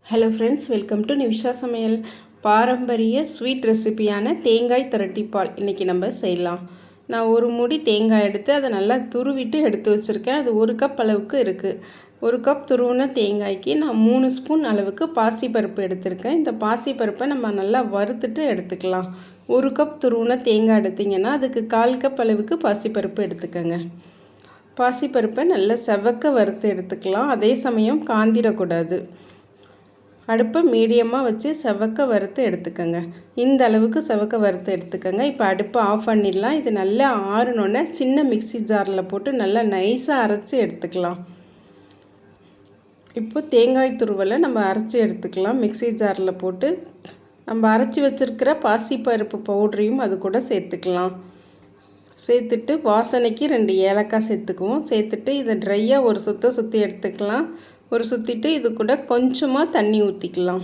Hello friends, welcome to Nivisha சமையல். பாரம்பரிய sweet ரெசிபியான தேங்காய் திரட்டிப்பால் இன்றைக்கி நம்ம செய்யலாம். நான் ஒரு மூடி தேங்காய் எடுத்து அதை நல்லா துருவிட்டு எடுத்து வச்சுருக்கேன். அது 1 கப் அளவுக்கு இருக்குது. 1 கப் துருவின தேங்காய்க்கு நான் 3 ஸ்பூன் அளவுக்கு பாசிப்பருப்பு எடுத்திருக்கேன். இந்த பாசிப்பருப்பை நம்ம நல்லா வறுத்துட்டு எடுத்துக்கலாம். 1 கப் துருவின தேங்காய் எடுத்திங்கன்னா அதுக்கு 1/4 கப் அளவுக்கு பாசிப்பருப்பு எடுத்துக்கோங்க. பாசிப்பருப்பை நல்லா செவக்க வறுத்து எடுத்துக்கலாம். அதே சமயம் காந்திடக்கூடாது. அடுப்பை மீடியமாக வச்சு செவக்க வறுத்து எடுத்துக்கோங்க. இந்த அளவுக்கு செவக்க வறுத்து எடுத்துக்கோங்க. இப்போ அடுப்பை ஆஃப் பண்ணிடலாம். இது நல்லா ஆறுனோடனே சின்ன மிக்சி ஜாரில் போட்டு நல்லா நைஸாக அரைச்சி எடுத்துக்கலாம். இப்போ தேங்காய் துருவலை நம்ம அரைச்சி எடுத்துக்கலாம். மிக்சி ஜாரில் போட்டு நம்ம அரைச்சி வச்சுருக்கிற பாசிப்பருப்பு பவுடரையும் அது கூட சேர்த்துக்கலாம். சேர்த்துட்டு வாசனைக்கு 2 ஏலக்காய் சேர்த்துக்குவோம். சேர்த்துட்டு இதை ட்ரையாக ஒரு சுற்றி எடுத்துக்கலாம். ஒரு சுற்றிட்டு இது கூட கொஞ்சமாக தண்ணி ஊற்றிக்கலாம்.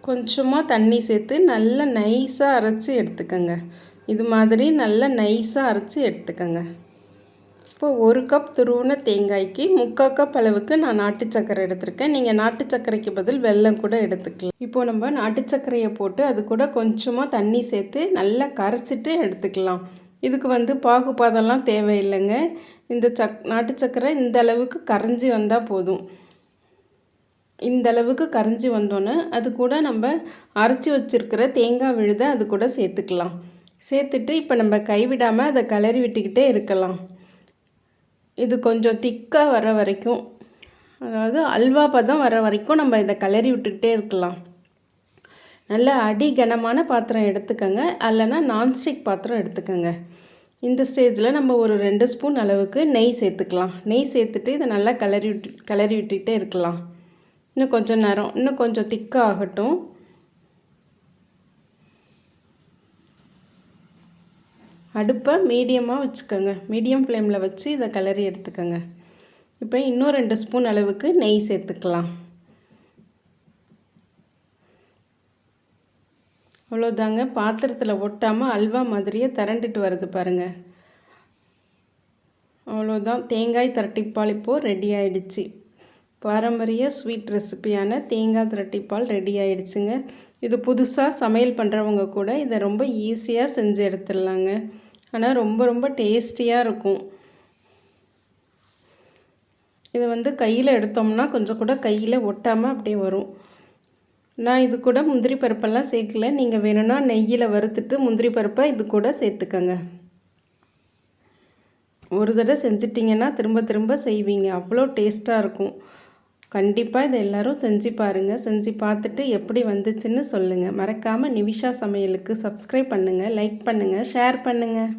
கொஞ்சமாக தண்ணி சேர்த்து நல்லா நைஸாக அரைச்சி எடுத்துக்கோங்க. இது மாதிரி நல்லா நைஸாக அரைச்சி எடுத்துக்கோங்க. இப்போ 1 கப் துருவின தேங்காய்க்கு 3/4 கப் அளவுக்கு நான் நாட்டு சர்க்கரை எடுத்திருக்கேன். நீங்கள் நாட்டு சர்க்கரைக்கு பதில் வெல்லம் கூட எடுத்துக்கலாம். இப்போது நம்ம நாட்டு சர்க்கரையை போட்டு அது கூட கொஞ்சமாக தண்ணி சேர்த்து நல்லா கரைச்சிட்டு எடுத்துக்கலாம். இதுக்கு பாகுபாதெல்லாம் தேவையில்லைங்க. இந்த நாட்டு சர்க்கரை இந்த அளவுக்கு கரைஞ்சி வந்தால் போதும். இந்த அளவுக்கு கரைஞ்சி வந்தோன்னே அது கூட நம்ம அரைச்சி வச்சுருக்கிற தேங்காய் விழுதை அது கூட சேர்த்துக்கலாம். சேர்த்துட்டு இப்போ நம்ம கைவிடாமல் அதை கிளறி விட்டுக்கிட்டே இருக்கலாம். இது கொஞ்சம் திக்காக வர வரைக்கும், அதாவது அல்வா பதம் வர வரைக்கும் நம்ம இதை கிளறி விட்டுக்கிட்டே இருக்கலாம். நல்ல அடி கனமான பாத்திரம் எடுத்துக்கோங்க, இல்லைன்னா நான்ஸ்டிக் பாத்திரம் எடுத்துக்கோங்க. இந்த ஸ்டேஜில் நம்ம ஒரு 2 ஸ்பூன் அளவுக்கு நெய் சேர்த்துக்கலாம். நெய் சேர்த்துட்டு இதை நல்லா கிளறி விட்டுக்கிட்டே இருக்கலாம். இன்னும் கொஞ்சம் நேரம், இன்னும் கொஞ்சம் திக்காக ஆகட்டும். அடுப்பை மீடியமாக வச்சுக்கோங்க. மீடியம் ஃப்ளேமில் வச்சு இதை கிளறி எடுத்துக்கோங்க. இப்போ இன்னும் 2 ஸ்பூன் அளவுக்கு நெய் சேர்த்துக்கலாம். அவ்வளோதாங்க. பாத்திரத்தில் ஒட்டாமல் அல்வா மாதிரியே திரண்டுட்டு வருது பாருங்கள். அவ்வளோதான், தேங்காய் திரட்டிப்பால் இப்போது ரெடி ஆகிடுச்சு. பாரம்பரிய ஸ்வீட் ரெசிபியான தேங்காய் திரட்டிப்பால் ரெடி ஆகிடுச்சுங்க. இது புதுசாக சமையல் பண்ணுறவங்க கூட இதை ரொம்ப ஈஸியாக செஞ்சு எடுத்துடலாங்க. ஆனால் ரொம்ப ரொம்ப டேஸ்டியாக இருக்கும். இது கையில் எடுத்தோம்னா கொஞ்சம் கூட கையில் ஒட்டாமல் அப்படியே வரும். நான் இது கூட முந்திரி பருப்பெல்லாம் சேர்க்கல. நீங்கள் வேணும்னா நெய்யில் வறுத்துட்டு முந்திரி பருப்பை இது கூட சேர்த்துக்கங்க. ஒரு தடவை செஞ்சிட்டிங்கன்னா திரும்ப திரும்ப செய்வீங்க. அவ்வளோ டேஸ்ட்டாக இருக்கும். கண்டிப்பாக இதை எல்லோரும் செஞ்சு பாருங்கள். செஞ்சு பார்த்துட்டு எப்படி வந்துச்சுன்னு சொல்லுங்கள். மறக்காமல் நிவிஷா சமையலுக்கு சப்ஸ்கிரைப் பண்ணுங்கள், லைக் பண்ணுங்கள், ஷேர் பண்ணுங்கள்.